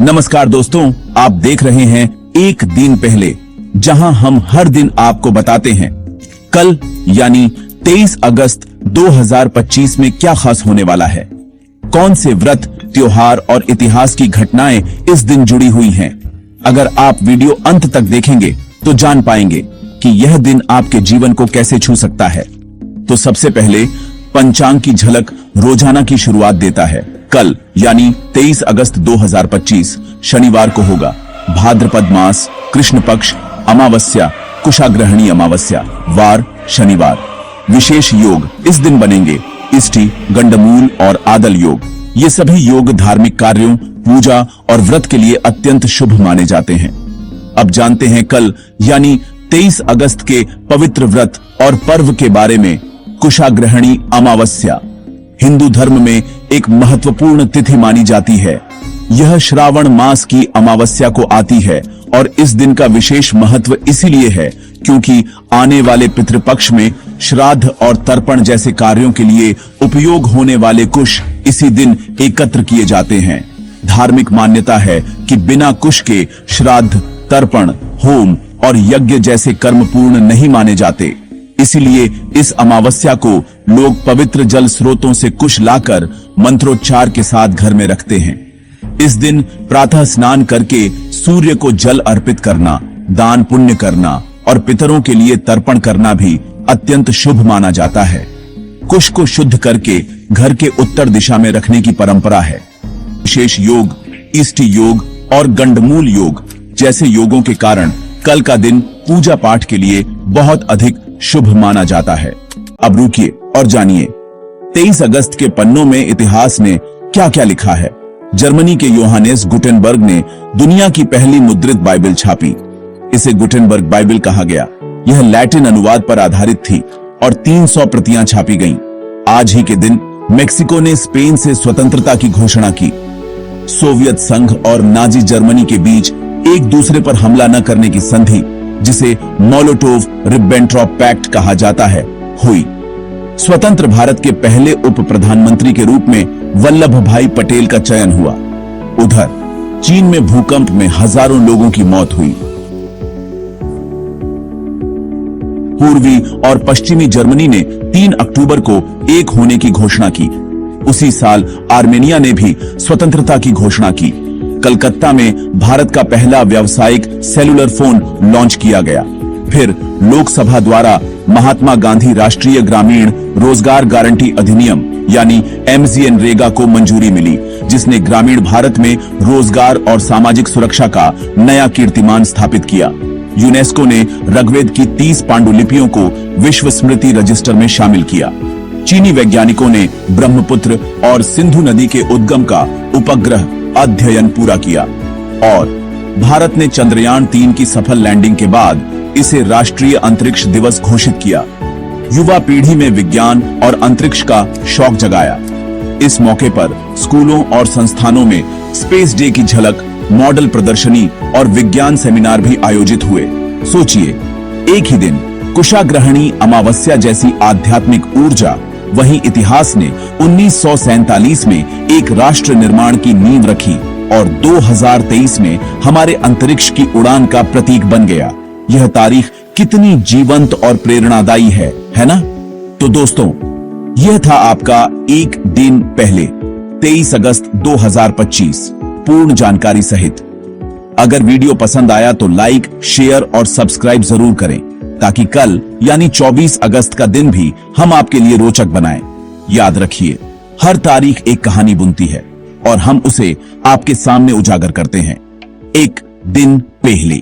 नमस्कार दोस्तों, आप देख रहे हैं एक दिन पहले, जहां हम हर दिन आपको बताते हैं कल यानी 23 अगस्त 2025 में क्या खास होने वाला है। कौन से व्रत, त्योहार और इतिहास की घटनाएं इस दिन जुड़ी हुई हैं। अगर आप वीडियो अंत तक देखेंगे तो जान पाएंगे कि यह दिन आपके जीवन को कैसे छू सकता है। तो सबसे पहले पंचांग की झलक रोजाना की शुरुआत देता है। कल यानी 23 अगस्त 2025 शनिवार को होगा भाद्रपद मास, कृष्ण पक्ष, अमावस्या, कुशाग्रहणी अमावस्या, वार शनिवार। विशेष योग इस दिन बनेंगे इष्टि, गंडमूल और आदल योग। ये सभी योग धार्मिक कार्यों, पूजा और व्रत के लिए अत्यंत शुभ माने जाते हैं। अब जानते हैं कल यानी 23 अगस्त के पवित्र व्रत और पर्व के बारे में। कुशाग्रहणी अमावस्या हिंदू धर्म में एक महत्वपूर्ण तिथि मानी जाती है। यह श्रावण मास की अमावस्या को आती है और इस दिन का विशेष महत्व इसीलिए है क्योंकि आने वाले पितृपक्ष में श्राद्ध और तर्पण जैसे कार्यों के लिए उपयोग होने वाले कुश इसी दिन एकत्र किए जाते हैं। धार्मिक मान्यता है कि बिना कुश के श्राद्ध, तर्पण, होम और यज्ञ जैसे कर्म पूर्ण नहीं माने जाते। इसीलिए इस अमावस्या को लोग पवित्र जल स्रोतों से कुश लाकर मंत्रोच्चार के साथ घर में रखते हैं। इस दिन प्रातः स्नान करके सूर्य को जल अर्पित करना, दान पुण्य करना और पितरों के लिए तर्पण करना भी अत्यंत शुभ माना जाता है। कुश को शुद्ध करके घर के उत्तर दिशा में रखने की परंपरा है। विशेष योग, इष्टि योग और गंडमूल योग जैसे योगों के कारण कल का दिन पूजा पाठ के लिए बहुत अधिक शुभ माना जाता है। अब रुकिए और जानिए 23 अगस्त के पन्नों में इतिहास ने क्या क्या लिखा है। जर्मनी के योहानेस गुटेनबर्ग ने दुनिया की पहली मुद्रित बाइबल छापी। इसे गुटेनबर्ग बाइबल कहा गया। यह लैटिन अनुवाद पर आधारित थी और 300 प्रतियां छापी गईं। आज ही के दिन मेक्सिको ने स्पेन से स्वतंत्रता की घोषणा की। सोवियत संघ और नाजी जर्मनी के बीच एक दूसरे पर हमला न करने की संधि, जिसे मोलोटोव-रिब्बेंट्रॉप पैक्ट कहा जाता है, हुई। स्वतंत्र भारत के पहले उप प्रधानमंत्री के रूप में वल्लभ भाई पटेल का चयन हुआ। उधर चीन में भूकंप में हजारों लोगों की मौत हुई। पूर्वी और पश्चिमी जर्मनी ने 3 अक्टूबर को एक होने की घोषणा की। उसी साल आर्मेनिया ने भी स्वतंत्रता की घोषणा की। कलकत्ता में भारत का पहला व्यावसायिक सेलुलर फोन लॉन्च किया गया। फिर लोकसभा द्वारा महात्मा गांधी राष्ट्रीय ग्रामीण रोजगार गारंटी अधिनियम यानी MGNREGA को मंजूरी मिली, जिसने ग्रामीण भारत में रोजगार और सामाजिक सुरक्षा का नया कीर्तिमान स्थापित किया। यूनेस्को ने ऋग्वेद की 30 पांडुलिपियों को विश्व स्मृति रजिस्टर में शामिल किया। चीनी वैज्ञानिकों ने ब्रह्मपुत्र और सिंधु नदी के उद्गम का उपग्रह अध्ययन पूरा किया और भारत ने चंद्रयान 3 की सफल लैंडिंग के बाद इसे राष्ट्रीय अंतरिक्ष दिवस घोषित किया। युवा पीढ़ी में विज्ञान और अंतरिक्ष का शौक जगाया। इस मौके पर स्कूलों और संस्थानों में स्पेस डे की झलक, मॉडल प्रदर्शनी और विज्ञान सेमिनार भी आयोजित हुए। सोचिए, एक ही दिन कुशाग्रहणी अमावस्या जैसी आध्यात्मिक ऊर्जा, वहीं इतिहास ने 1947 में एक राष्ट्र निर्माण की नींव रखी और 2023 में हमारे अंतरिक्ष की उड़ान का प्रतीक बन गया। यह तारीख कितनी जीवंत और प्रेरणादायी है ना? तो दोस्तों, यह था आपका एक दिन पहले 23 अगस्त 2025 पूर्ण जानकारी सहित। अगर वीडियो पसंद आया तो लाइक, शेयर और सब्सक्राइब जरूर करें ताकि कल यानी 24 अगस्त का दिन भी हम आपके लिए रोचक बनाएं। याद रखिए, हर तारीख एक कहानी बुनती है और हम उसे आपके सामने उजागर करते हैं एक दिन पहले।